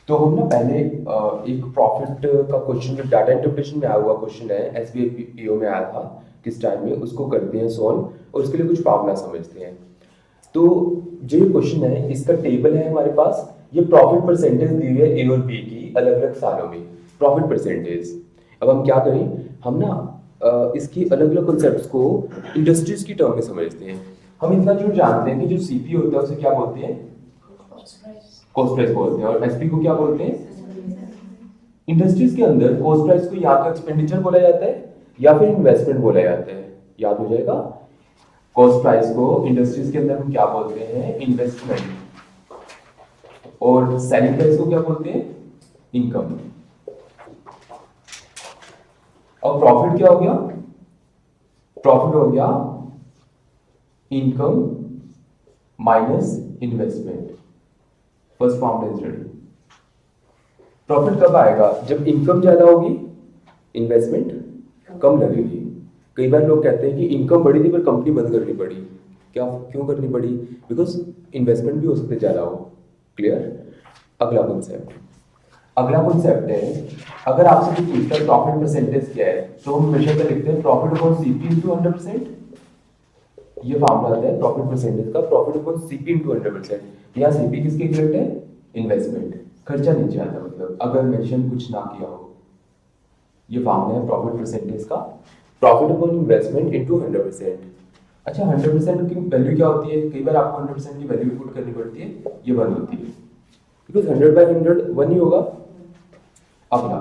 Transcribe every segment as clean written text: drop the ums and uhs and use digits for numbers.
तो हम ना पहले एक प्रॉफिट का क्वेश्चन जो डाटा इंटरप्रिटेशन में आया हुआ क्वेश्चन है एसबीआई पीओ में आया था किस टाइम में उसको करते हैं सॉल्व और उसके लिए कुछ फार्मूला समझते हैं। तो जो ये क्वेश्चन है इसका टेबल है हमारे पास। ये प्रॉफिट परसेंटेज दी हुई है ए और बी की अलग अलग सालों में प्रॉफिट परसेंटेज। अब हम क्या करें, हम ना इसकी अलग अलग कॉन्सेप्ट्स को इंडस्ट्रीज की टर्म में समझते हैं। हम इतना जो जानते हैं कि जो सीपी होता है उसे क्या बोलते हैं, कॉस्ट प्राइस बोलते हैं, और एसपी को क्या बोलते हैं। इंडस्ट्रीज के अंदर कॉस्ट प्राइस को या तो एक्सपेंडिचर बोला जाता है या फिर इन्वेस्टमेंट बोला जाता है। याद हो जाएगा, कॉस्ट प्राइस को इंडस्ट्रीज के अंदर हम क्या बोलते हैं, इन्वेस्टमेंट, और सेलिंग प्राइस को क्या बोलते हैं, इनकम। और प्रॉफिट क्या हो गया, प्रॉफिट हो गया income minus investment. First form is ready. Profit कब आएगा, जब इनकम ज्यादा होगी इन्वेस्टमेंट कम लगेगी। कई बार लोग कहते हैं कि इनकम बढ़ी थी पर कंपनी बंद करनी पड़ी। क्या, क्यों करनी पड़ी, बिकॉज इन्वेस्टमेंट भी हो सकते ज्यादा हो। क्लियर। अगला कॉन्सेप्ट, अगला कॉन्सेप्ट है, अगर आपसे कोई पूछता है प्रॉफिट परसेंटेज क्या है तो हम हमेशा क्या लिखते हैं, प्रॉफिट अपॉन सीपी इंटू 100%। ये फार्मूला आता है प्रॉफिट परसेंटेज का, प्रॉफिट अपॉन सीपी इंटू 100%। यहाँ सीपी किसके इक्विवेलेंट है, इन्वेस्टमेंट। खर्चा नीचे आता है, मतलब अगर मेंशन कुछ ना किया हो। ये फार्मूला है प्रॉफिट परसेंटेज का, प्रॉफिट अपॉन इन्वेस्टमेंट इनटू 100%। अच्छा, 100% की वैल्यू क्या होती है, कई बार आपको 100% की वैल्यू पुट करनी पड़ती है, ये 1 होती है, बिकॉज 100/100 1 ही होगा। अगला,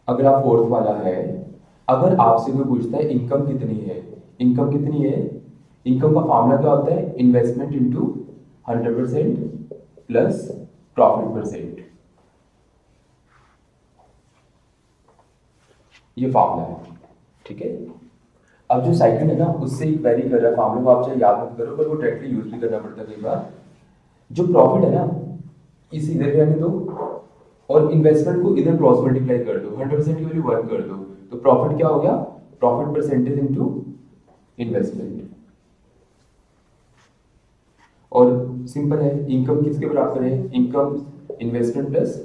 अगला फोर्थ वाला है, अगर आपसे कोई पूछता है इनकम कितनी है, इनकम कितनी है, इनकम का फार्मूला क्या होता है, investment into 100% plus profit percent. ये फार्मूला है, ठीक है। अब जो साइकिल है ना उससे एक वेरी कर रहा है, फार्मूला को आप चाहे याद मत करो पर वो डायरेक्टली यूज भी करना पड़ता है कई बार। जो प्रॉफिट है ना इस इधर रहने दो और इन्वेस्टमेंट को इधर क्रॉस मल्टीप्लाई कर दो, 100% की वैल्यू 1 कर दो, तो प्रॉफिट क्या हो गया, प्रॉफिट परसेंटेज इनटू इन्वेस्टमेंट। और सिंपल है, इनकम किसके बराबर है, इनकम इन्वेस्टमेंट प्लस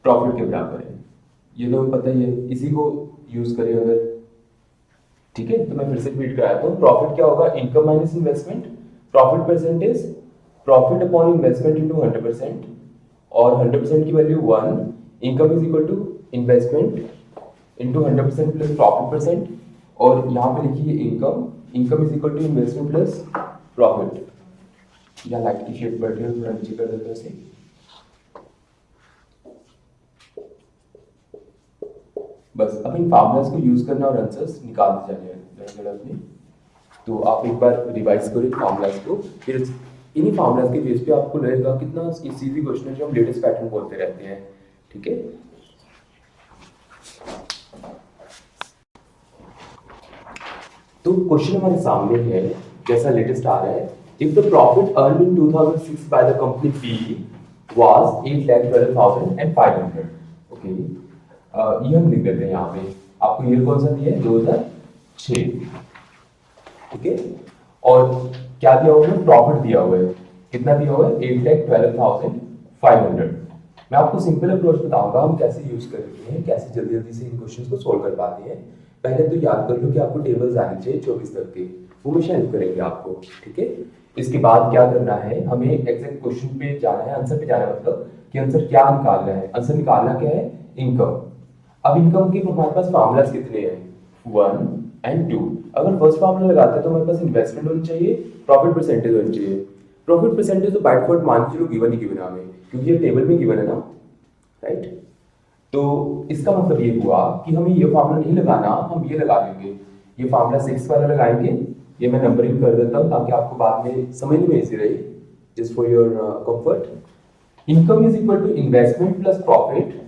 प्रॉफिट के बराबर है। ये तो हमें पता ही है, इसी को यूज करें अगर, ठीक है। तो मैं फिर से रिपीट कराता हूँ, प्रॉफिट क्या होगा, income minus investment, profit percentage profit upon investment into 100%, और 100% की value 1, income is equal to investment into 100% plus profit percent, और यहाँ पे लिखिए income, income is equal to investment plus profit. या लाइट की शेड बढ़ रही है, थोड़ा नीचे कर देते हैं इसे। बस अब इन फार्मूलाज को यूज करना और आंसर्स निकालते जाने हैं अपने। तो आप एक बार रिवाइज करो इन फार्मूलाज को, फिर इन्हीं फार्मूलाज के बेस पे आपको लगेगा कितना इजी क्वेश्चन है जो हम लेटेस्ट पैटर्न बोलते रहते हैं, ठीक है। तो क्वेश्चन हमारे सामने है, जैसा लेटेस्ट आ रहा है, if the profit earn in 2006 by the company B was 8,12,500। Okay, ये हम लिख देते हैं यहाँ पे। आपको ईयर कौन सा दिया है, 2006, ठीक है। और क्या दिया हुआ है, प्रॉफिट दिया हुआ है, कितना दिया हुआ है, 8,12,500। मैं आपको सिंपल अप्रोच बताऊंगा हम कैसे यूज करते हैं, कैसे जल्दी जल्दी से इन क्वेश्चंस को सोल्व कर पाते हैं। पहले तो याद कर लो कि आपको टेबल्स आने चाहिए 24 तक के, वो हमेशा हेल्प करेंगे आपको, ठीक है। इसके बाद क्या करना है, हमें एग्जैक्ट क्वेश्चन पे जाना है, आंसर पे जाना है, मतलब कि आंसर क्या निकालना है, आंसर निकालना क्या है, इनकम। अब इनकम के हमारे पास फार्मूलाज कितने हैं, 1 एंड 2। अगर फर्स्ट फार्मूला लगाते हैं तो हमारे पास इन्वेस्टमेंट होनी चाहिए, प्रॉफिट परसेंटेज होनी चाहिए। प्रॉफिट परसेंटेज तो बाय डिफॉल्ट मान के चलो गिवन ही गिवन है हमें, क्योंकि ये टेबल में गिवन है ना, राइट। तो इसका मतलब ये हुआ कि हमें ये फार्मूला नहीं लगाना, हम ये लगा लेंगे, ये फार्मूला 6 वाला लगाएंगे। ये मैं नंबरिंग कर देता हूँ ताकि आपको बाद में समझने में इजी रहे, just for your comfort. Income is equal to investment plus profit,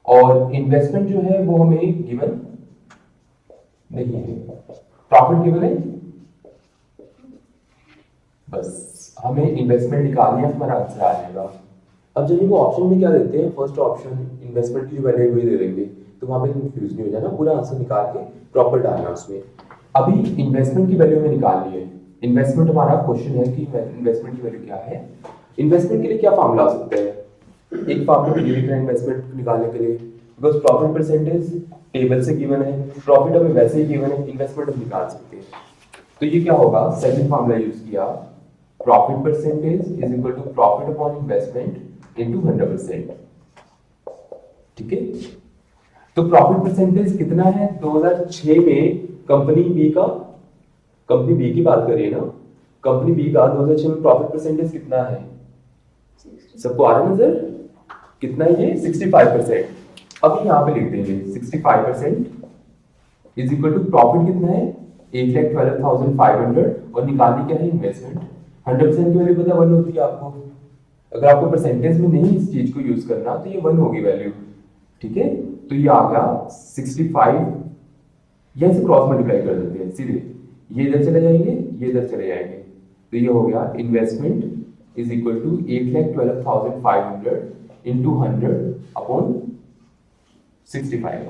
और इन्वेस्टमेंट जो है वो हमें गिवन नहीं है, प्रॉफिट गिवन है। बस हमें इन्वेस्टमेंट निकालनी है, हमारा आंसर आ जाएगा। अब जब वो ऑप्शन में क्या देते हैं, फर्स्ट ऑप्शन इन्वेस्टमेंट की जो वैल्यू वही दे देंगे, तो वहां पे कंफ्यूज नहीं हो जाना, पूरा आंसर निकाल के प्रॉपर डालना उसमें। अभी इन्वेस्टमेंट की वैल्यू में निकालनी है। इन्वेस्टमेंट हमारा क्वेश्चन है कि इन्वेस्टमेंट की वैल्यू क्या है। इन्वेस्टमेंट के लिए क्या फार्मूला आ सकता है, एक फॉर्मूला तो ये लिख रहा है इन्वेस्टमेंट निकालने के लिए, बिकॉज प्रॉफिट परसेंटेज टेबल से गिवन है, प्रॉफिट हमें वैसे ही गिवन है, इन्वेस्टमेंट हम निकाल सकते हैं। तो ये क्या होगा, सेकंड फॉर्मूला यूज किया, profit percentage is equal to profit upon investment into 100%। ठीक है, तो प्रॉफिट परसेंटेज कितना है 2006 में कंपनी बी की बात करिए ना, कंपनी बी का 2006 में प्रॉफिट परसेंटेज कितना है, सबको आ रहा है नजर, कितना है ये 65%। अब यहाँ पे लिख देंगे 65% इज इक्वल टू प्रॉफिट कितना है 1,12,500 और निकालनी क्या है इन्वेस्टमेंट। 100% की वैल्यू पता 1 होती है आपको, अगर आपको परसेंटेज में नहीं इस चीज को यूज करना तो ये 1 होगी वैल्यू। ठीक है, तो ये आ गया 65, या इसे क्रॉस मल्टीप्लाई कर देते हैं सीधे, ये इधर चले जाएंगे ये इधर चले जाएंगे, तो ये हो गया investment is equal to 1,12,500 into 100 upon 65।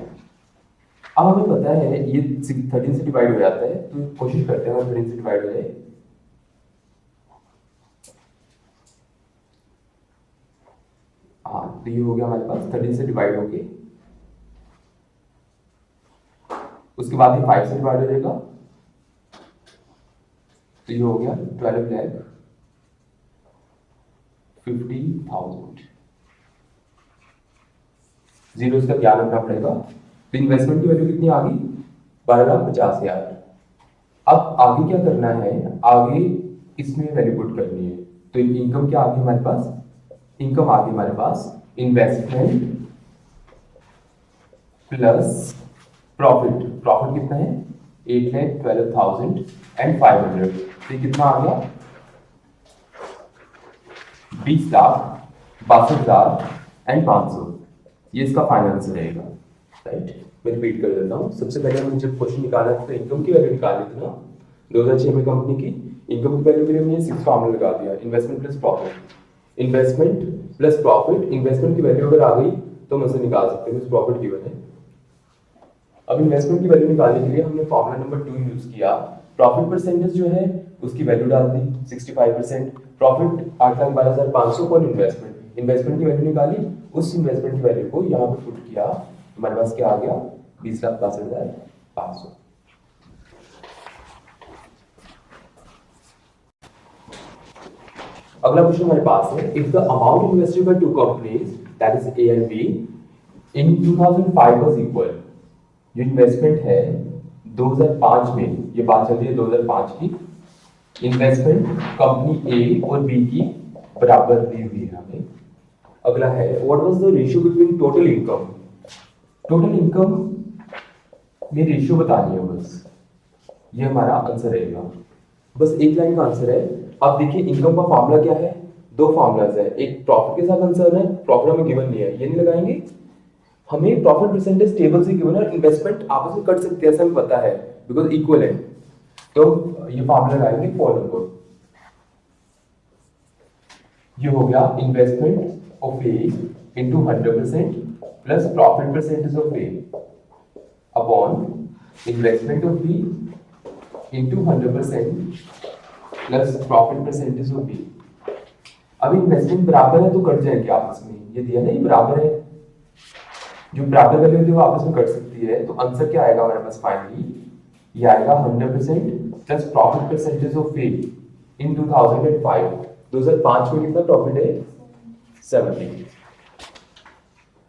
अब हमें पता है ये 13 से डिवाइड हो जाता है, तो कोशिश करते हैं 13 से डिवाइड हो जाए। हाँ, तो ये हो गया हमारे पास 13 से डिवाइड होके, उसके बाद ये 5 से डिवाइड हो जाएगा, तो ये हो गया 12,50,000। जीरो इसका क्या रखना पड़ेगा, तो इन्वेस्टमेंट की वैल्यू कितनी आ गई 12,50,000। अब आगे क्या करना है, आगे इसमें वैल्यू पुट करनी है, तो इनकम क्या आ गई हमारे पास, इनकम आ गई हमारे पास इन्वेस्टमेंट प्लस प्रॉफिट, प्रॉफिट कितना है 8,12,500, तो ये कितना आ गया 20,62,500, ये इसका फाइनल आंसर रहेगा। राइट, मैं रिपीट कर देता हूँ, सबसे पहले हमने जब क्वेश्चन निकाला था तो इनकम की वैल्यू निकाली थी ना 2006 में कंपनी की, इनकम की वैल्यू के लिए हमने 6 फॉर्मूला लगा दिया, investment plus profit, investment plus profit, investment की वैल्यू अगर आ गई तो हम उसे निकाल सकते हैं, प्रॉफिट गिवन है। अब इन्वेस्टमेंट की वैल्यू निकालने के लिए हमने फॉर्मूला नंबर 2 यूज किया, प्रॉफिट परसेंटेज जो है उसकी वैल्यू डाल दी 65%, प्रॉफिट 8,12,500 पर इन्वेस्टमेंट, इन्वेस्टमेंट की वैल्यू निकाली, उस इन्वेस्टमेंट की वैल्यू को यहाँ पे पुट किया, हमारे पास क्या आ गया 20,62,500। अगला क्वेश्चन हमारे पास है, if the amount invested bye two companies that is a and be in 2005 was equal, जो इन्वेस्टमेंट है 2005 में, ये बात चल रही है 2005 की, इन्वेस्टमेंट कंपनी ए और बी की बराबर दी हुई है हमें। अगला है what was the ratio between total income, total income में रेशियो बतानी है बस, ये हमारा आंसर रहेगा, बस एक लाइन का आंसर है। अब देखिए इनकम का फॉर्मूला क्या है, दो फॉर्मूलाज है, एक प्रॉफिट के साथ आंसर है, प्रॉफिट हमें गिवन नहीं है ये नहीं लगाएंगे, हमें प्रॉफिट परसेंटेज टेबल से गिवन है, इन्वेस्टमेंट आपस में कट सकते हैं ऐसा हमें पता है बिकॉज इक्वल है, तो ये फॉर्मूला लगाएंगे फॉलो को, ये हो गया investment of A into 100% plus profit percentage of A upon investment of B into 100% plus profit percentage of B. अब इन्वेस्टमेंट बराबर है तो कट जाएंगे आपस में, ये दिया ना ये बराबर है, जो बराबर वैल्यू होती है वो आपस में कट सकती है, तो आंसर क्या आएगा हमारे पास फाइनली, ये आएगा 100% प्लस प्रॉफिट परसेंटेज ऑफ ए इन 2005 में कितना प्रॉफिट है 70।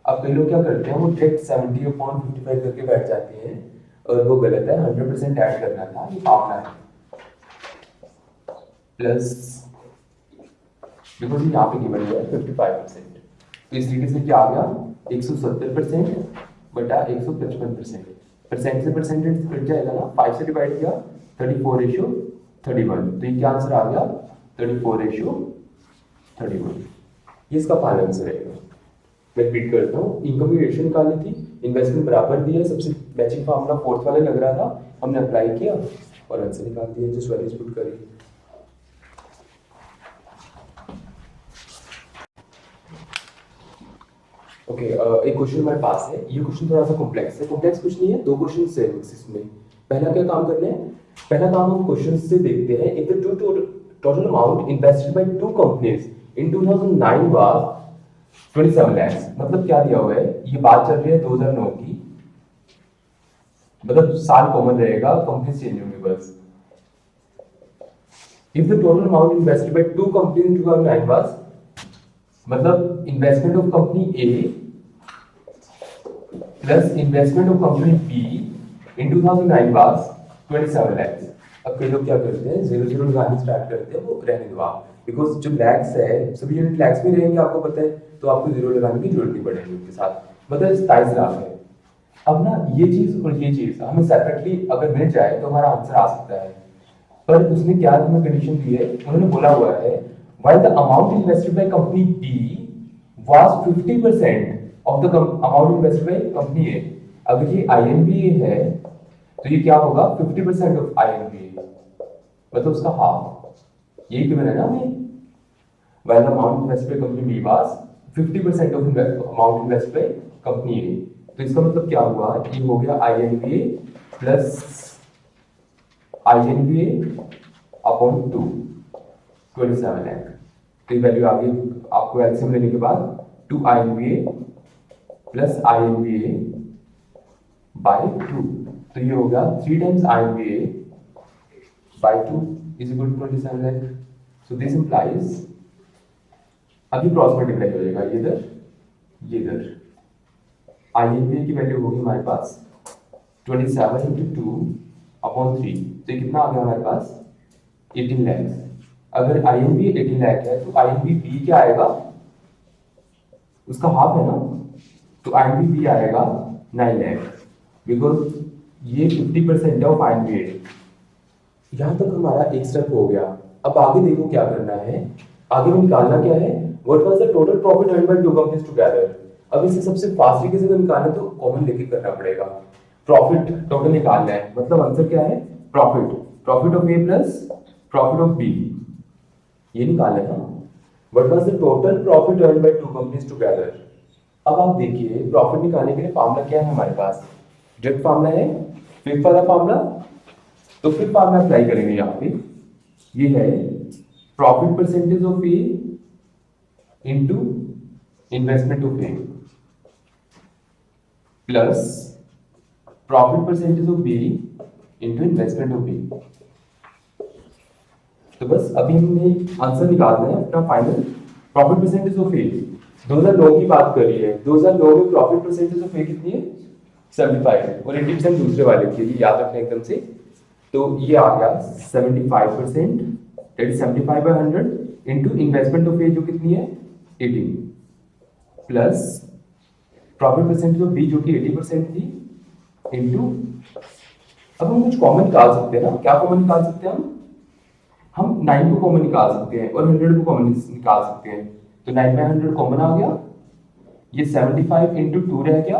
अब कई लोग क्या करते हैं वो डायरेक्ट 70/55 करके बैठ जाते हैं और वो गलत है, 100% ऐड करना था, ये फॉर्मूला है प्लस बिकॉज यहाँ पे गिवन है 55%, तो इस तरीके से क्या आ गया 170% बटा 155%, परसेंट से परसेंटेज कट जाएगा ना, 5 से डिवाइड किया 34/31, तो ये क्या आंसर आ गया 34/31, ये इसका फाइनल आंसर रहेगा। मैं रिपीट करता हूँ, इनकम की रेशियो निकालनी थी, इन्वेस्टमेंट बराबर दिया, सबसे मैचिंग फार्मूला फोर्थ वाले लग रहा था, हमने अप्लाई किया और आंसर निकाल दिया, जो वैल्यूज पुट करी। ओके, एक क्वेश्चन हमारे पास है, ये क्वेश्चन थोड़ा सा कॉम्प्लेक्स है, कॉम्प्लेक्स कुछ नहीं है, दो क्वेश्चन है इसमें। पहला क्या काम करना है, पहला काम हम क्वेश्चन से देखते हैं, if the total amount invested bye two companies in 2009 was 27 lakhs, मतलब क्या दिया हुआ है, ये बात चल रही है 2009 की, मतलब साल कॉमन रहेगा, कंपनी चेंज होंगी बस। If the total amount invested by two companies in 2009 was, मतलब investment of company A plus investment of company be in 2009 was 27 lakhs। अब कई लोग क्या करते हैं, जीरो जीरो लगाने स्टार्ट करते हैं, वो रहने दो आप, बिकॉज जो लैक्स है सभी यूनिट लैक्स में रहेंगे, आपको पता है, तो आपको जीरो लगाने की जरूरत नहीं पड़ेगी उनके साथ, मतलब 27 लाख है। अब ना ये चीज और ये चीज हमें सेपरेटली अगर मिल जाए तो हमारा आंसर आ सकता है, पर उसने क्या हमें कंडीशन दी है, उन्होंने बोला हुआ है while the amount invested by company B was 50% of the amount invested by company A। अगर ये INBA है तो ये क्या होगा, 50% ऑफ INBA, मतलब उसका हाफ, यही गिवन है ना हमें, while the amount invested by company B was 50% of amount invested by company A। तो इसका मतलब क्या हुआ, ये हो गया INBA plus INBA upon 2, 27 lakh. तो ये वैल्यू आ गई आपको एलसीएम लेने के बाद 2 INBA प्लस INBA बाय 2, तो ये हो गया 3 times INBA by 2 is equal to 27 lakh. So this implies, अभी क्रॉस मल्टीप्लाई हो जाएगा, ये इधर INBA की वैल्यू होगी हमारे पास 27 इंटू 2 अपॉन 3, तो कितना आ गया हमारे पास 18 लाख। अगर INB 18 लाख है तो INB क्या आएगा, उसका हाफ है ना, तो INB आएगा 9 लाख, बिकॉज ये 50% ऑफ INB। यहां तक हमारा एक स्टेप हो गया। अब आगे देखो क्या करना है, आगे में निकालना क्या है, what was the total profit earned by two companies together. अब इसे सबसे फास्ट तरीके से निकालना तो कॉमन लेके करना पड़ेगा, प्रॉफिट टोटल निकालना है, मतलब आंसर क्या है, profit of A plus profit of B, ये निकालना है। What was the total profit earned by two companies together. अब आप देखिए प्रॉफिट निकालने के लिए फार्मूला क्या है हमारे पास, डायरेक्ट फार्मूला है, फिफ्थ वाला फार्मूला, तो फिफ्थ फार्मूला अप्लाई करेंगे यहाँ पे, ये है profit percentage of A into investment of A plus profit percentage of B into investment of B. तो बस अभी हमें आंसर निकालना है अपना final, profit percentage of A 2009 की बात कर रही है, 2009 में प्रॉफिट परसेंटेज ऑफ ए कितनी है 75 और 80% दूसरे वाले की, याद रखना एकदम से। तो ये आ गया 75%, that is 75 by 100 into investment of A जो कितनी है 18 plus profit percentage of B जो कि 80% थी इनटू, अब हम कुछ कॉमन निकाल सकते हैं ना, क्या कॉमन निकाल सकते हैं हम 9 को कॉमन निकाल सकते हैं और 100 को कॉमन निकाल सकते हैं, तो 9 बाय 100 कॉमन आ गया, ये 75 इंटू 2 रह गया,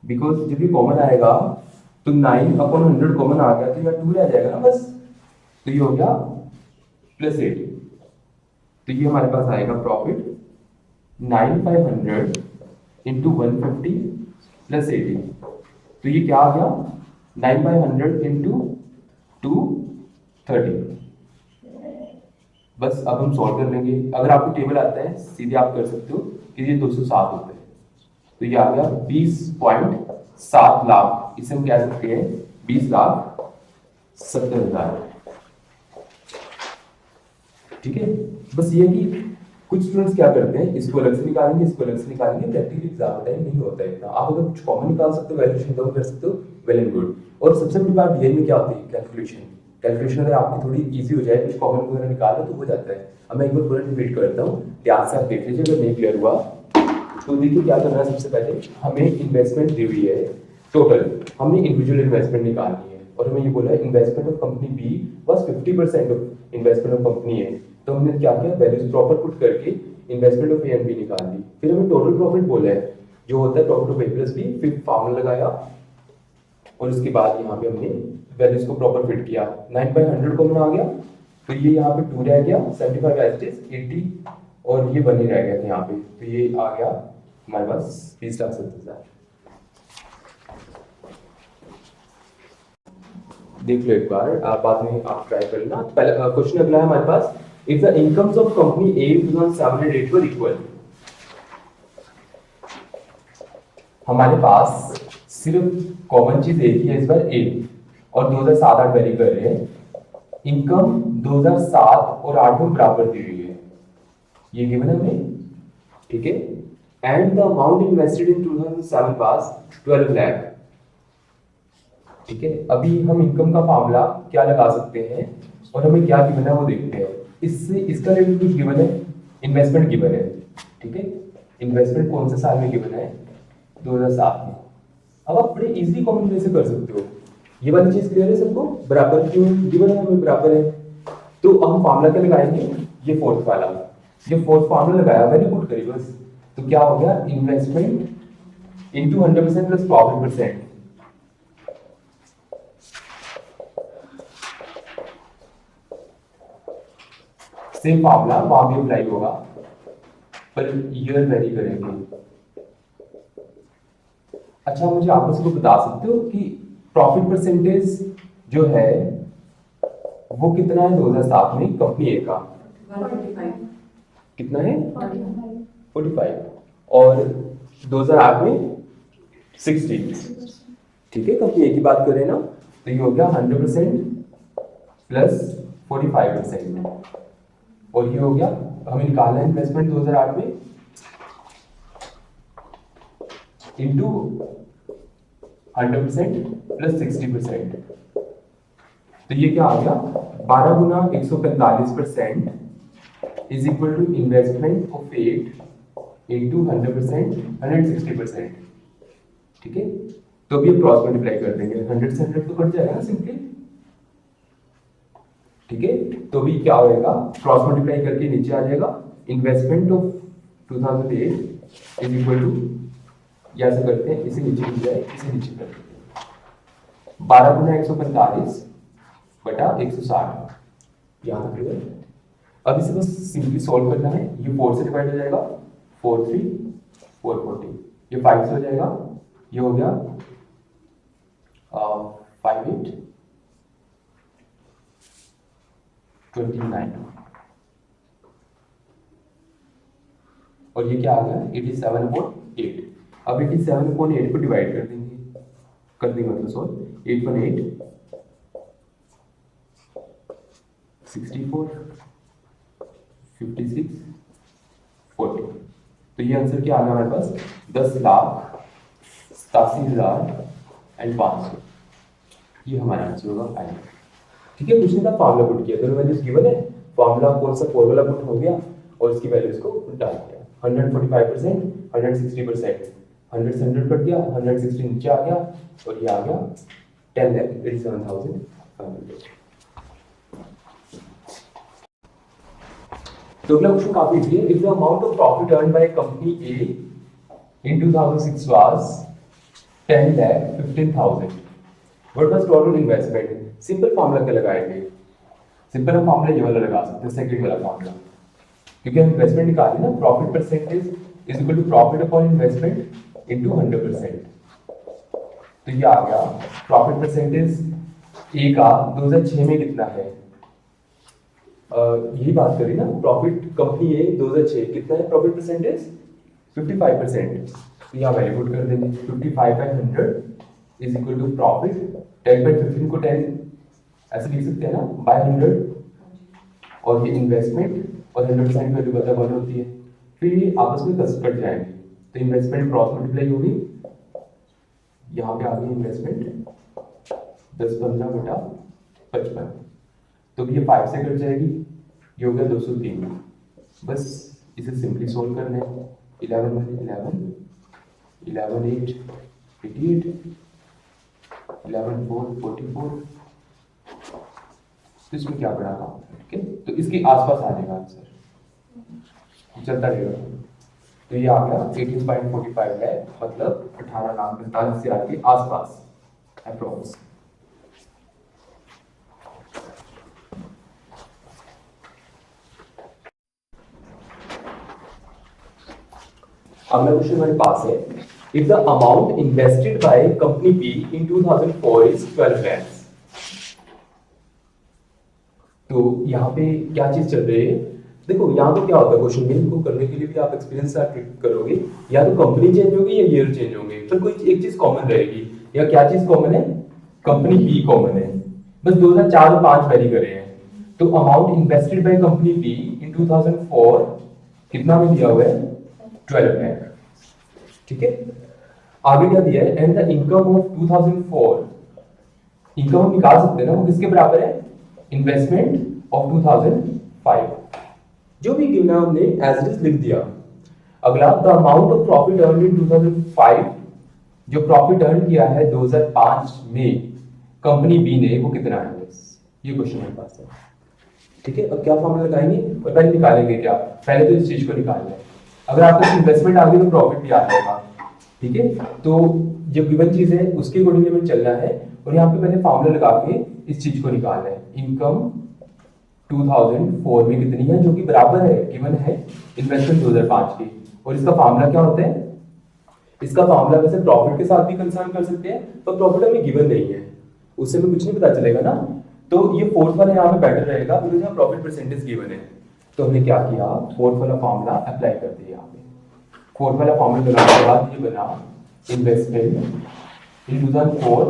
बिकॉज जब ये कॉमन आएगा तो 9 अपॉन 100 कॉमन आ गया, तो यहाँ 2 रह जाएगा ना बस, तो ये हो गया प्लस 80, तो ये हमारे पास आएगा प्रॉफिट 9 बाय 100 इंटू 150 प्लस 80, तो ये क्या आ गया 9 बाय 100 इंटू 230। बस अब हम सॉल्व कर लेंगे, अगर आपको टेबल आता है सीधे आप कर सकते हो कि ये 207 होते हैं, तो ये आ गया 20.7 लाख, इसे हम कह सकते हैं 20,70,000। ठीक है, बस ये कि कुछ स्टूडेंट्स क्या करते हैं, इसको अलग से निकालेंगे, इसको अलग से निकालेंगे, प्रैक्टिकली एग्जाम टाइम नहीं होता है इतना। आप अगर कुछ कॉमन निकाल सकते हो, वैल्यूएशन कम कर सकते हो, वेल एंड गुड। और सबसे बड़ी बात डीएल में क्या होती है, कैलकुलेशन अगर आपकी थोड़ी इजी हो जाए, कुछ कॉमन वगैरह निकालो तो हो जाता है। अब मैं एक बार पूरा रिपीट करता हूँ, ध्यान से आप देख लीजिए, अगर नहीं क्लियर हुआ तो देखिए क्या करना है। सबसे पहले हमें इन्वेस्टमेंट दी हुई है टोटल, हमने इंडिविजुअल इन्वेस्टमेंट निकालनी है, और हमें ये बोला है इन्वेस्टमेंट ऑफ कंपनी बी बस 50% ऑफ इन्वेस्टमेंट ऑफ कंपनी है, तो हमने क्या किया, वैल्यूज प्रॉपर पुट करके investment of A and B निकाल दी। फिर हमें टोटल प्रॉफिट बोला है जो होता है profit of A plus B, फिर फार्मूला लगाया और उसके बाद यहाँ पे हमने वैल्यूज को प्रॉपर फिट किया। 9 बाय 100 कॉमन आ गया, तो ये यहाँ पे 2 रह गया, 75 एज इट इज 80 और ये 1 ही रह गया था यहाँ पे, तो ये आ गया हमारे पास 20,70,000। देख लो एक बार, आप बाद में आप ट्राई कर लेना। पहला क्वेश्चन अगला है हमारे पास, if the incomes of company A 2007 and 8 were equal, हमारे पास सिर्फ कॉमन चीज एक ही है इस बार 8 और 2007 8 वैरी कर रहे हैं। इनकम 2007 और 8 में बराबर दी हुई है, ये गिवन है हमें, ठीक है। And the amount invested in 2007 was 12 lakh, ठीक है। अभी हम इनकम का फार्मूला क्या लगा सकते हैं और हमें क्या गिवन है वो देखते हैं। इससे इसका रिलेटेड कुछ गिवन है, इन्वेस्टमेंट गिवन है, ठीक है। इन्वेस्टमेंट कौन से साल में गिवन है, 2007 में। अब आप बड़े इजीली कॉम्बिनेशन कर सकते हो। ये वाली चीज क्लियर है सबको, बराबर क्यों गिवन है हमें, बराबर है। तो अब हम फार्मूला क्या लगाएंगे, ये फोर्थ वाला, ये फोर्थ फार्मूला लगाया, वेरी गुड करिए बस। तो क्या हो गया, investment into 100% plus profit percent. Same formula वहां भी अप्लाई होगा, पर ईयर वेरी करेंगे। अच्छा, मुझे आप इसको बता सकते हो कि प्रॉफिट परसेंटेज जो है वो कितना है 2007 में कंपनी ए का, 145 कितना है 45 और 2008 में 60, ठीक है। कंपनी ए की बात करें ना, तो ये हो गया 100% प्लस 45%, और ये हो गया, हमें निकालना है इन्वेस्टमेंट 2008 में इंटू 100% प्लस 60%, तो ये क्या आ गया, 12 गुना 145% is equal to investment of 8 into 100% 160%, ठीक है। तो अभी क्रॉस मल्टीप्लाई कर देंगे, 100 से 100 तो कट जाएगा ना सिंपली, ठीक है। तो अभी क्या होएगा, क्रॉस मल्टीप्लाई करके नीचे आ जाएगा, investment of 2008 is equal to, या ऐसे करते हैं, इसे नीचे लिख जाए, इसे नीचे कर देते हैं, 12 गुना 145 बटा 160, यहाँ तक क्लियर। अब इसे बस सिंपली सॉल्व करना है, ये 4 से डिवाइड हो जाएगा, 4 3 440, ये 5 से हो जाएगा, ये हो गया 5 8 29, और ये क्या आ गया 87/8। अब 87/8 को डिवाइड कर देंगे मतलब सॉल्व, 8 1 8 64 56 40, तो ये आंसर क्या आ गया हमारे पास, 10,87,500, ये हमारा आंसर होगा फाइनल, ठीक है। क्वेश्चन का फार्मूला पुट किया, दोनों वैल्यूज गिवन है, फार्मूला कौन सा फॉर्मूला पुट हो गया और इसकी वैल्यूज को डाल दिया, 145% 160%, 100 से 100 कट गया, 160 नीचे आ गया, और ये आ गया 10,87,500। तो अगला क्वेश्चन काफी इजी है, if the amount of profit earn by company A in 2006 was 10,15,000, what was total investment. Simple formula क्या लगाएंगे, सिंपल हम फार्मूला ये वाला लगा सकते हैं, सेकंड वाला फार्मूला, क्योंकि हम इन्वेस्टमेंट निकाले ना, profit percentage is equal to profit upon investment into 100%, तो ये आ गया प्रॉफिट परसेंटेज ए का 2006 में कितना है, यही बात करी ना, प्रॉफिट कंपनी ए 2006 कितना है प्रॉफिट परसेंटेज 55%, तो यहाँ वैल्यू पुट कर देंगे, 55/100 इज इक्वल टू प्रॉफिट 10/15 को 10 ऐसे लिख सकते हैं ना, बाय 100, और ये इन्वेस्टमेंट और 100% वैल्यू बता 1 होती है, फिर ये आपस में कट जाएंगे, तो इन्वेस्टमेंट क्रॉस मल्टीप्लाई होगी, यहाँ पे आ गई इन्वेस्टमेंट 10/15 बटा 55, तो ये 5 से कट जाएगी, ये हो गया 203, बस इसे सिंपली सोल्व करना है, 11 1 11 11 8 88 11 4 44, तो इसमें क्या पड़ा था, ठीक है। तो इसके आसपास आ जाएगा आंसर, चलता रहेगा, तो ये आ गया 18.45 है, मतलब 18,45,000 के आसपास अप्रोक्स। अगला क्वेश्चन हमारे पास है, if the amount invested by company be in 2004 is 12 lakh, तो यहाँ पे क्या चीज चल रही है, देखो यहाँ तो क्या होता है, क्वेश्चन में को करने के लिए भी आप एक्सपीरियंस से ट्रिक करोगे, या तो कंपनी चेंज होगी या ईयर चेंज होंगे, पर कोई एक चीज कॉमन रहेगी। या क्या चीज कॉमन है? कंपनी बी कॉमन है, बस 2004 और 5 वेरी करे हैं। तो amount invested by company be in 2004 कितना में दिया हुआ है? 12 लाख। ठीक है, आगे क्या दिया है? And the income of 2004, income हम निकाल सकते हैं ना, वो किसके बराबर है? Investment of 2005। जो भी गिवन है हमने एज इट इज लिख दिया। अगला, the amount of profit earn इन 2005, जो प्रॉफिट अर्न किया है 2005 में कंपनी बी ने, वो कितना है? ये क्वेश्चन हमारे पास है। ठीक है, अब क्या फॉर्मूला लगाएंगे और पहले निकालेंगे क्या? पहले तो इस चीज को निकालना है। अगर आपका इन्वेस्टमेंट आ गई तो प्रॉफिट भी आ जाएगा। ठीक है, तो जो गिवन चीज है उसके अकॉर्डिंग हमें चलना है, और यहाँ पे मैंने फॉर्मूला लगा के इस चीज को निकालना है। इनकम 2004 में कितनी है, जो कि बराबर है, गिवन है इन्वेस्टमेंट 2005 की। और इसका फॉर्मूला क्या होता है? इसका फॉर्मूला वैसे प्रॉफिट के साथ भी कंसर्न कर सकते हैं, पर प्रॉफिट हमें गिवन नहीं है, उससे हमें कुछ नहीं पता चलेगा ना। तो ये फोर्थ वाला यहाँ पे बेटर रहेगा, बिकॉज यहाँ प्रॉफिट परसेंटेज गिवन है। तो हमने क्या किया? फोर्थ वाला फॉर्मूला अप्लाई कर दिया यहाँ पे। फोर्थ वाला फॉर्मूला लगाने के बाद ये बना investment in 2004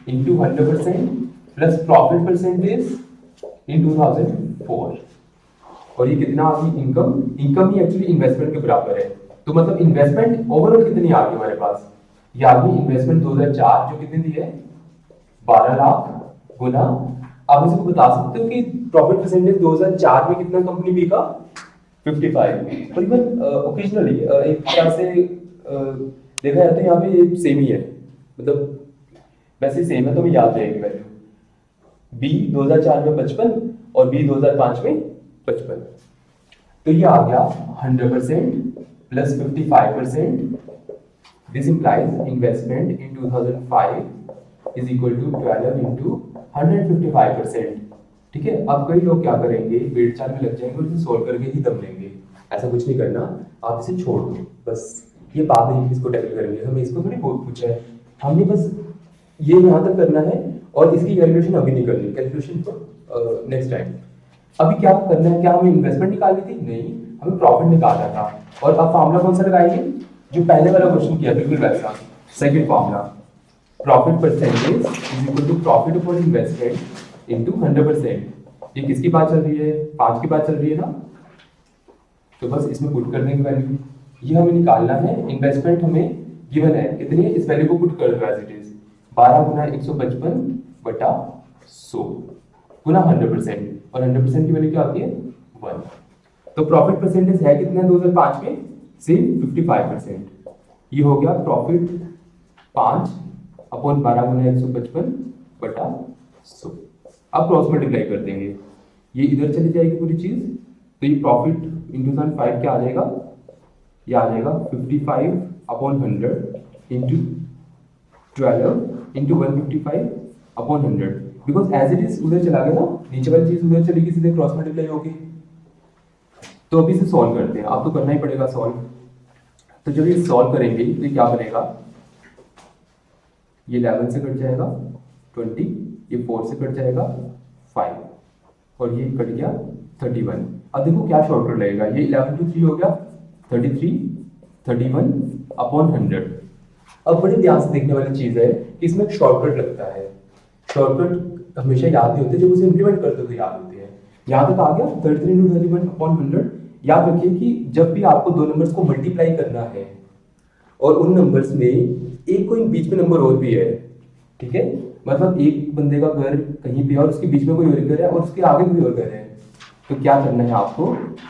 into 100% plus profit percentage in 2004, और ये कितना आ गई? इनकम। इनकम ही एक्चुअली इन्वेस्टमेंट के बराबर है। तो मतलब इन्वेस्टमेंट ओवरऑल कितनी आ गई हमारे पास? ये आ गई इन्वेस्टमेंट 2004, जो कितनी दी है? 12 लाख, गुना आप इसको बता सकते हो कि प्रॉफिट परसेंटेज 2004 में कितना कंपनी बी का? 55। और इवन ओकेजनली एक तरह से देखा जाता है यहाँ पे सेम ही है, मतलब वैसे सेम है, तो हमें याद रहेगी वैल्यू। बी 2004 में 55 और बी 2005 में 55। तो ये आ गया 100% plus 55%। This implies investment in 2005 is equal to 12 into 155%। ठीक है, अब कई लोग क्या करेंगे, वेट चार्ट में लग जाएंगे और इसे सोल्व करके ही दम लेंगे। ऐसा कुछ नहीं करना, आप इसे छोड़ दो बस। ये बात नहीं इसको टैकल करेंगे, हमें इसको थोड़ी बहुत पूछा है, हमने बस ये यहाँ तक करना है, और इसकी कैलकुलेशन अभी नहीं करनी, कैलकुलेशन तो नेक्स्ट टाइम। अभी क्या करना है? क्या हमें इन्वेस्टमेंट निकालनी थी? नहीं, हमें प्रॉफिट निकालना था। और अब फॉर्मूला कौन सा लगाएंगे? जो पहले वाला क्वेश्चन किया बिल्कुल वैसा, second formula, profit percentage is equal to profit upon investment into 100%। ये किसकी बात चल रही है? 5 की बात चल रही है ना। तो बस इसमें पुट कर देंगे वैल्यू, ये हमें निकालना है। इन्वेस्टमेंट हमें गिवन है कितनी है, इस वैल्यू को पुट कर दो एज इट इज। 12 गुना 155 बटा 100 गुना 100%, और 100% की वैल्यू क्या आती है? 1। तो प्रॉफिट परसेंटेज है कितना 2005 में? सिर्फ 55%। ये हो गया प्रॉफिट 5 अपॉन 12 गुना 155 बटा 100। अब क्रॉस मल्टीप्लाई कर देंगे, ये इधर चली जाएगी पूरी चीज, तो ये प्रॉफिट इन 2005 क्या आ जाएगा? ये आ जाएगा 55 upon 100 into 12 into 155 upon 100, because as it is उधर चला गया ना, नीचे वाली चीज उधर चलेगी, सीधे क्रॉस मल्टीप्लाई होगी। तो अभी इसे सॉल्व करते हैं, आप तो करना ही पड़ेगा सॉल्व। तो जब ये सॉल्व करेंगे तो ये क्या बनेगा? ये 11 से कट जाएगा 20, ये 4 से कट जाएगा 5, और ये कट गया 31। अब देखो क्या शॉर्टकट लगेगा, ये 11 to 3 हो गया 33, 31 अपॉन 100। अब बड़ी ध्यान से देखने वाली चीज है कि इसमें एक शॉर्टकट लगता है। शॉर्टकट हमेशा याद नहीं होते, जब उसे इंप्लीमेंट करते तो याद होते हैं। यहाँ तक आ गया 33 into 31 अपॉन 100। याद रखिए कि जब भी आपको दो नंबर्स को मल्टीप्लाई करना है और उन नंबर्स में एक कोई बीच में नंबर और भी है, ठीक है, मतलब एक बंदे का घर कहीं पे और उसके बीच में कोई और घर है और उसके आगे कोई और घर है, तो क्या करना है आपको?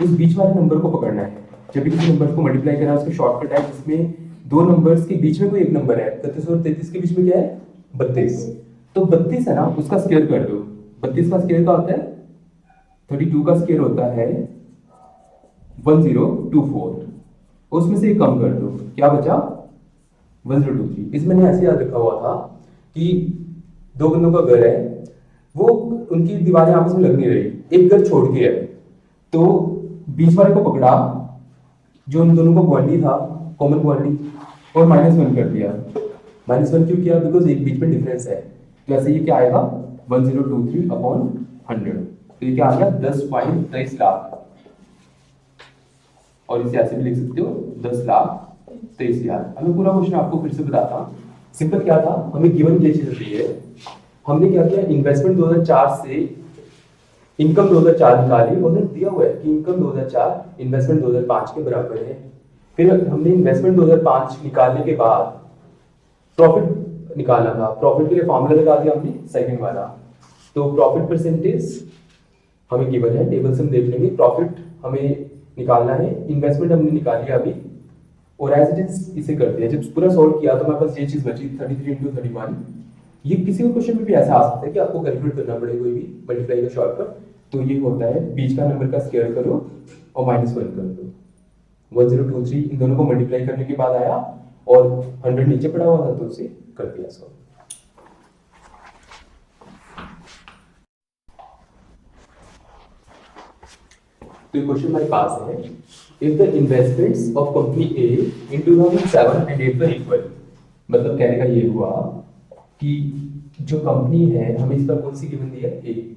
उस बीच वाले नंबर को पकड़ना है। जब भी किसी नंबर को मल्टीप्लाई करना है उसके शॉर्टकट है, जिसमें दो नंबर्स के बीच में कोई एक नंबर है। 33 और 33 के बीच में क्या है? 32। तो 32 है ना, उसका स्क्वायर कर दो। 32 का स्क्वायर क्या होता है? 32 का स्क्वायर होता है 1024। उसमें से एक कम कर दो, क्या बचा? 1023। इसमें मैंने ऐसे याद रखा हुआ था कि दो बंदों का घर है, वो उनकी दीवारें आपस में लग नहीं रही, एक घर छोड़ के है, तो बीच वाले को पकड़ा जो उन दोनों को क्वांटी था, कॉमन क्वांटी, और -1 कर दिया। -1 क्यों किया? बिकॉज एक बीच में डिफरेंस है। तो ऐसे ये क्या आएगा? 1023 अपॉन 100। तो ये क्या आ गया? 10.23 लाख। और इसे ऐसे भी लिख सकते हो 10,23,000। अब मैं पूरा क्वेश्चन आपको फिर से बताता हूँ। सिंपल क्या था, हमें गिवन ये चीज दी है, हमने क्या किया, इन्वेस्टमेंट 2004 से इनकम 2004 निकाली, और दिया हुआ है कि इनकम 2004 इन्वेस्टमेंट 2005 के बराबर है। फिर हमने इन्वेस्टमेंट 2005 निकालने के बाद प्रॉफिट निकालना था, प्रॉफिट के लिए फॉर्मूला लगा दिया हमने सेकंड वाला। तो प्रॉफिट परसेंटेज हमें गिवन है, टेबल से हम देख लेंगे। प्रॉफिट हमें निकालना है, इन्वेस्टमेंट हमने निकाली अभी, और एज इट इज इसे करते हैं। जब पूरा सॉल्व किया तो हमारे पास ये चीज बची 33 × 31। ये किसी भी क्वेश्चन में भी ऐसा आ सकता है कि आपको कैलकुलेट करना पड़ेगा कोई भी मल्टीप्लाई का शॉर्टकट। तो ये होता है बीच का नंबर का स्क्वायर करो और -1 कर दो। 1023 इन दोनों को मल्टीप्लाई करने के बाद आया, और 100 नीचे पड़ा हुआ था तो उसे कर दिया सॉल्व। तो ये क्वेश्चन हमारे पास है, if the investments of company A in 2007 and 8 were equal. मतलब कहने का ये हुआ कि जो कंपनी है, हमें इसका कौन सी गिवन दी है, ए।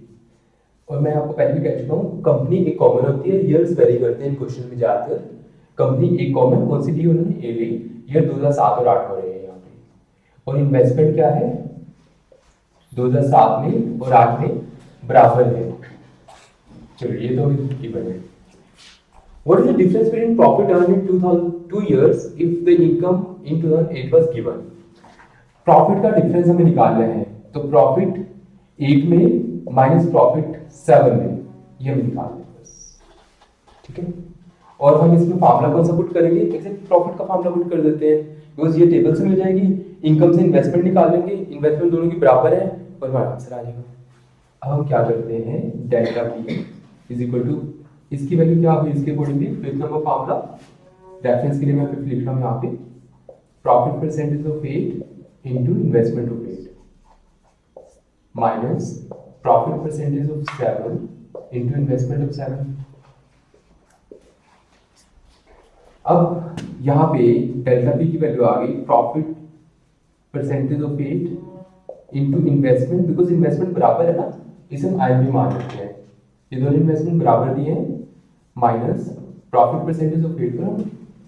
और मैं आपको पहले भी कह चुका हूँ, कंपनी एक कॉमन होती है, ईयर्स वेरी करते हैं इन क्वेश्चन में ज्यादातर। कंपनी एक कॉमन कौन सी ली उन्होंने, ए ली, ईयर 2007 और 8 हो रहे हैं यहाँ पे। और इन्वेस्टमेंट क्या है, 2007 में और 8 में बराबर है। चलो ये तो गिवन है। What is the difference between profit earned in 2002 years if the income in 2008 was given? Profit का डिफरेंस हमें निकालना है, तो प्रॉफिट 8 में माइनस प्रॉफिट 7 में, ये हम निकालना है बस, ठीक है। और हम इसमें फार्मूला कौन सा पुट करेंगे, एग्जैक्ट प्रॉफिट का फार्मूला पुट कर देते हैं, बिकॉज ये टेबल से मिल जाएगी। इनकम से इन्वेस्टमेंट निकाल लेंगे, इन्वेस्टमेंट दोनों की बराबर है, और हमारा आंसर आ जाएगा। अब हम क्या करते हैं, delta P is equal to, इसकी वैल्यू क्या होगी, इसके accordingly fifth number formula, reference के लिए मैं फिफ्थ लिख रहा हूँ यहाँ पे, profit percentage of 8 into investment of 8 minus profit percentage of 7 into investment of 7। अब यहाँ पे डेल्टा पी की वैल्यू आ गई, profit percentage of 8 into investment, because investment बराबर है ना, इसे हम आई भी मान लेते हैं। ये दोनों इन्वेस्टमेंट बराबर दिए हैं, माइनस प्रॉफिट परसेंटेज ऑफ 8 पर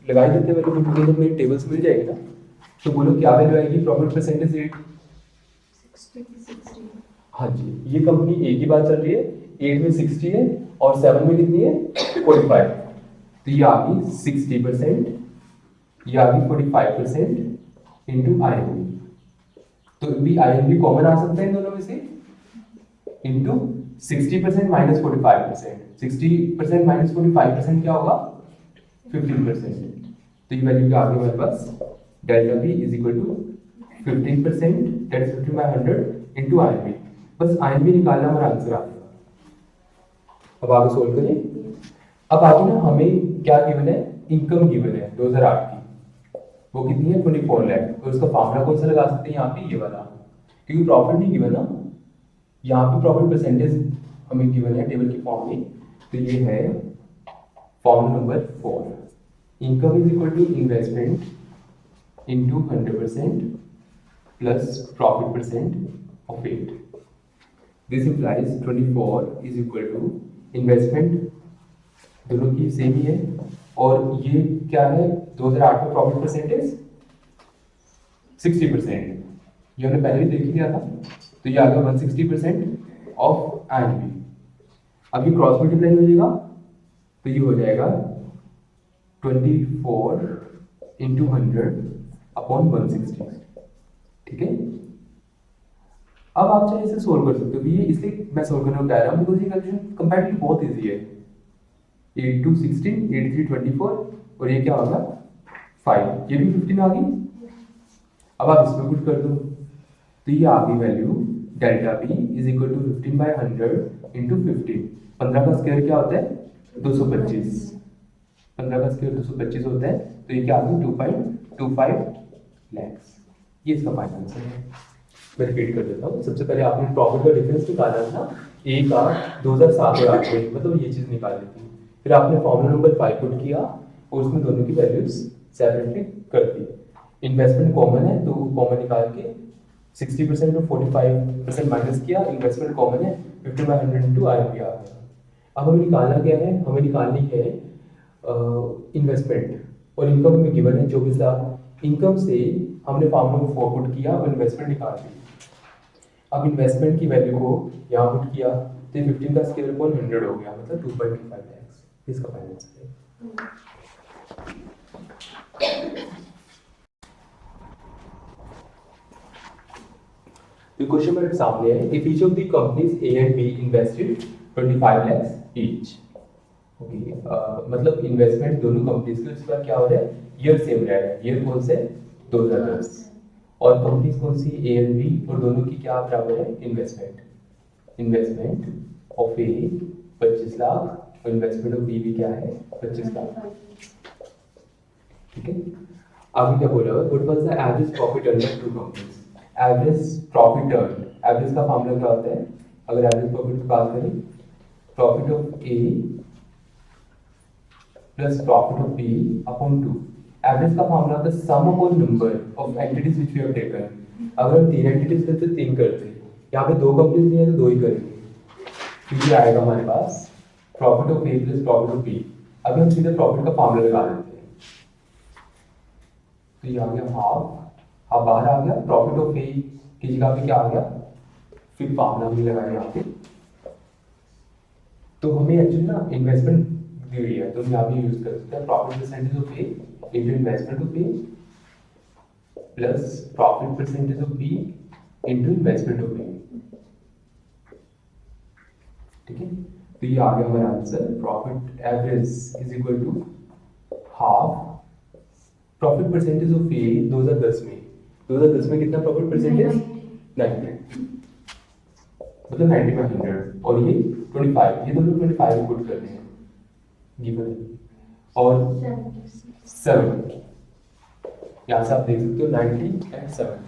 लगा देते हैं वैल्यू, तो मेरी टेबल से मिल जाएगी ना। तो बोलो क्या वैल्यू आएगी, प्रॉफिट परसेंटेज 8, 60। हाँ जी, ये कंपनी ए की बात चल रही है, 8 में 60 है और 7 में कितनी है, 45। तो ये आ गई 60%, ये आ गई 45% इंटू आई एन बी। तो भी आई एन बी कॉमन आ सकता है इन दोनों में से, इंटू 60% माइनस 45%, 60% माइनस 45% क्या होगा, 15%। तो ये वैल्यू क्या आ गई हमारे पास, delta B is equal to 15%, that is 15 by 100 into I N B. बस आई एन बी निकालना, हमारा आंसर आ गया। अब आगे सोल्व करें। अब आगे ना हमें क्या गिवन है, इनकम गिवन है 2008 की, वो कितनी है, 24 लाख। तो उसका फार्मूला कौन सा लगा सकते हैं यहाँ पे, ये वाला, क्योंकि प्रॉफिट नहीं गिवन ना, यहाँ पे प्रॉफिट परसेंटेज हमें गिवन है टेबल की फॉर्म में। तो ये है formula number 4, income is equal to investment into 100% plus profit percent of 8। This implies 24 is equal to investment, दोनों की सेम ही है, और ये क्या है, 2008 में प्रॉफिट परसेंटेज 60%, ये हमने पहले भी देख लिया था। तो ये आ गया 160% ऑफ आई एन बी। अब ये क्रॉस मल्टीप्लाई हो जाएगा, तो ये हो जाएगा 24 इंटू 100 अपॉन 160, ठीक है। अब आप चाहे इसे सोल्व कर सकते हो, ये इसलिए मैं सोल्व करने को कह रहा हूँ बिकॉज ये कैलकुलेशन कंपैरेटिवली बहुत इजी है। 8 2 16, 8 3 24, और ये क्या होगा 5, ये भी 15 आ गई। अब आप इसमें पुट कर दो, तो ये आ गई value delta P is equal to 15 by 100 into 15। 15 का स्क्वायर क्या होता है, 225, 15 का स्क्वायर 225 होता है। तो ये क्या आ गई 2.25 lakhs। ये इसका फाइनल आंसर है। मैं रिपीट कर देता हूँ, सबसे पहले आपने प्रॉफिट का डिफरेंस निकाला था, ए का 2007 और 8 में, मतलब ये चीज निकाल ली थी। फिर आपने फॉर्मूला नंबर 5 पुट किया और उसमें दोनों की वैल्यूज सेपरेटली कर दी। इन्वेस्टमेंट कॉमन है तो कॉमन निकाल के 60% और 45% माइनस किया, इन्वेस्टमेंट कॉमन है 50 बाय 100 इंटू आई आ गया। अब हमें निकालना क्या है, हमें निकालनी है इन्वेस्टमेंट और इनकम में गिवन है 24 लाख। इनकम से हमने फार्मूला को पुट किया और इन्वेस्टमेंट निकाल दी। अब इन्वेस्टमेंट की वैल्यू को यहाँ पुट किया तो 15 का स्केल अपॉन 100 हो गया, मतलब 2.25 लाख इसका फाइनेंस है। The question मेरे सामने है, if each of the companies A and B invested 25 lakhs each, okay मतलब इन्वेस्टमेंट दोनों कंपनीज के इसका क्या हो रहा है, ईयर सेम रह रहा है। ईयर कौन से 2010 और कंपनीज कौन सी A and B और दोनों की क्या बराबर है, इन्वेस्टमेंट ऑफ A 25 लाख और इन्वेस्टमेंट ऑफ B भी क्या है 25 लाख। ठीक है, आगे क्या बोला हुआ, what was the average profit earn by two companies. Average profit earn, average का फार्मूला क्या होता है, अगर एवरेज प्रॉफिट की बात करें, profit of A plus profit of B upon 2। Average का फार्मूला होता है sum upon number of entities which we have taken. अगर हम 3 एंटिटीज लेते तो 3 करते, यहाँ पे 2 कंपनीज नहीं है तो 2 ही करेंगे, तो ये आएगा हमारे पास profit of A plus profit of B. अभी हम सीधे प्रॉफिट का फार्मूला लगा देते हैं, तो ये आ गया हाफ बाहर आ गया, प्रॉफिट ऑफ ए की जगह पे क्या आ गया, फिर फार्मूला भी लगाया यहाँ पे। तो हमें एक्चुअली ना इन्वेस्टमेंट दी हुई है तो हम यहाँ पे यूज कर सकते हैं profit percentage of A into investment of A plus profit percentage of B into investment of B. ठीक है, तो ये आ गया हमारा answer, profit average is equal to half profit percentage of A 2010 में। 2010 में कितना प्रॉफिट परसेंटेज, 90, मतलब 90 बाय 100 और ये 25, ये दोनों 25 पुट करने हैं गिवन है, और 70 यहाँ से आप देख सकते हो 90 एंड 70।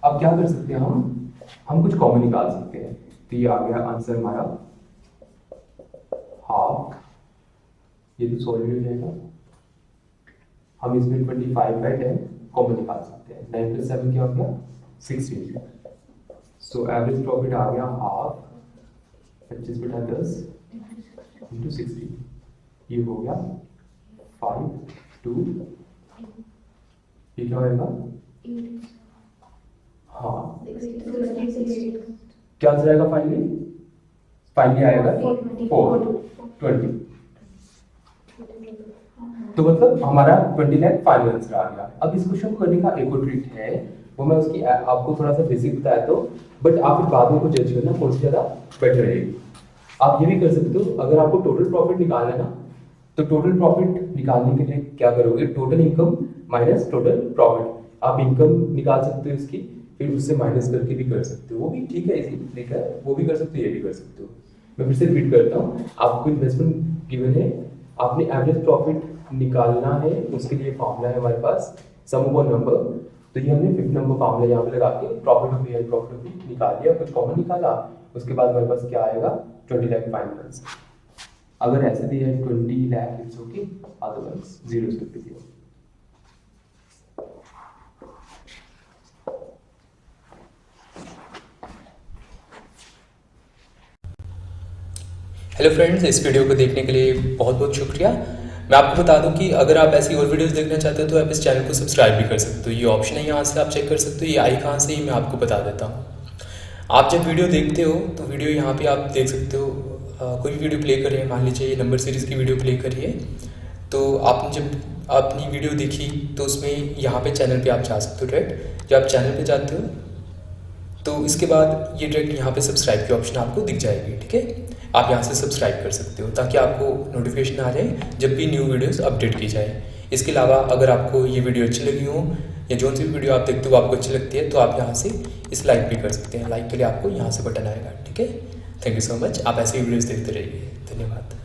अब क्या कर सकते हैं, हम कुछ कॉमन निकाल सकते हैं, तो ये आ गया आंसर हमारा हाफ, ये तो सॉल्व हो जाएगा। हम इसमें 25/10 कॉमन निकाल सकते हैं, 9 + 7 क्या हो गया 16। सो एवरेज प्रॉफिट आ गया हाफ 25/10 इंटू 16, ये हो गया 5 2, ये क्या होगा, हाँ क्या आंसर आएगा फाइनली आएगा 420। तो मतलब हमारा 20 लाख फाइनल आंसर आ गया। अब इस क्वेश्चन को करने का एक और ट्रिक है, वो मैं उसकी आपको थोड़ा सा बेसिक बताया तो, बट आप फिर बाद में को जज करना कौन सी ज़्यादा बेटर रहेगी। आप ये भी कर सकते हो, अगर आपको टोटल प्रॉफिट निकालना है ना, तो टोटल प्रॉफिट निकालने के लिए क्या करोगे, total income minus total profit. आप इनकम निकाल सकते हो इसकी, फिर उससे माइनस करके भी कर सकते हो, वो भी ठीक है, इसी ठीक है, वो भी कर सकते हो, ये भी कर सकते हो। मैं फिर से रिपीट करता हूँ, आपको इन्वेस्टमेंट गिवन है, आपने एवरेज प्रॉफिट निकालना है, उसके लिए फॉर्मूला है हमारे पास सम अपॉन नंबर। तो ये हमने 5th नंबर फॉर्मूला यहाँ पे लगा के profit of A profit of B निकाल लिया, कुछ कॉमन निकाला, उसके बाद हमारे पास क्या आएगा 20 लाख फाइनल आंसर। अगर ऐसे दिया है 20 लाख इट्स ओके, अदरवाइज 0 करके दिया। हेलो फ्रेंड्स, इस वीडियो को देखने के लिए बहुत बहुत शुक्रिया। मैं आपको बता दूं कि अगर आप ऐसी और वीडियोस देखना चाहते हो तो आप इस चैनल को सब्सक्राइब भी कर सकते हो। ये ऑप्शन है, यहाँ से आप चेक कर सकते हो, ये आई कहाँ से ही मैं आपको बता देता हूँ। आप जब वीडियो देखते हो तो वीडियो यहाँ पे आप देख सकते हो, कोई वीडियो प्ले करिए, मान लीजिए ये नंबर सीरीज़ की वीडियो प्ले करिए, तो आपने जब अपनी वीडियो देखी तो उसमें यहाँ पे चैनल पे आप जा सकते हो डायरेक्ट। जब आप चैनल पे जाते हो तो इसके बाद ये डायरेक्ट यहाँ पे सब्सक्राइब की ऑप्शन आपको दिख जाएगी। ठीक है, आप यहाँ से सब्सक्राइब कर सकते हो ताकि आपको नोटिफिकेशन आ जाए जब भी न्यू वीडियोस अपडेट की जाए। इसके अलावा अगर आपको ये वीडियो अच्छी लगी हो या जो सी भी वीडियो आप देखते हो आपको अच्छी लगती है तो आप यहाँ से इस लाइक भी कर सकते हैं। लाइक के लिए आपको यहाँ से बटन आएगा। ठीक है, थैंक यू सो मच। आप ऐसे ही वीडियोस देखते रहिए। धन्यवाद।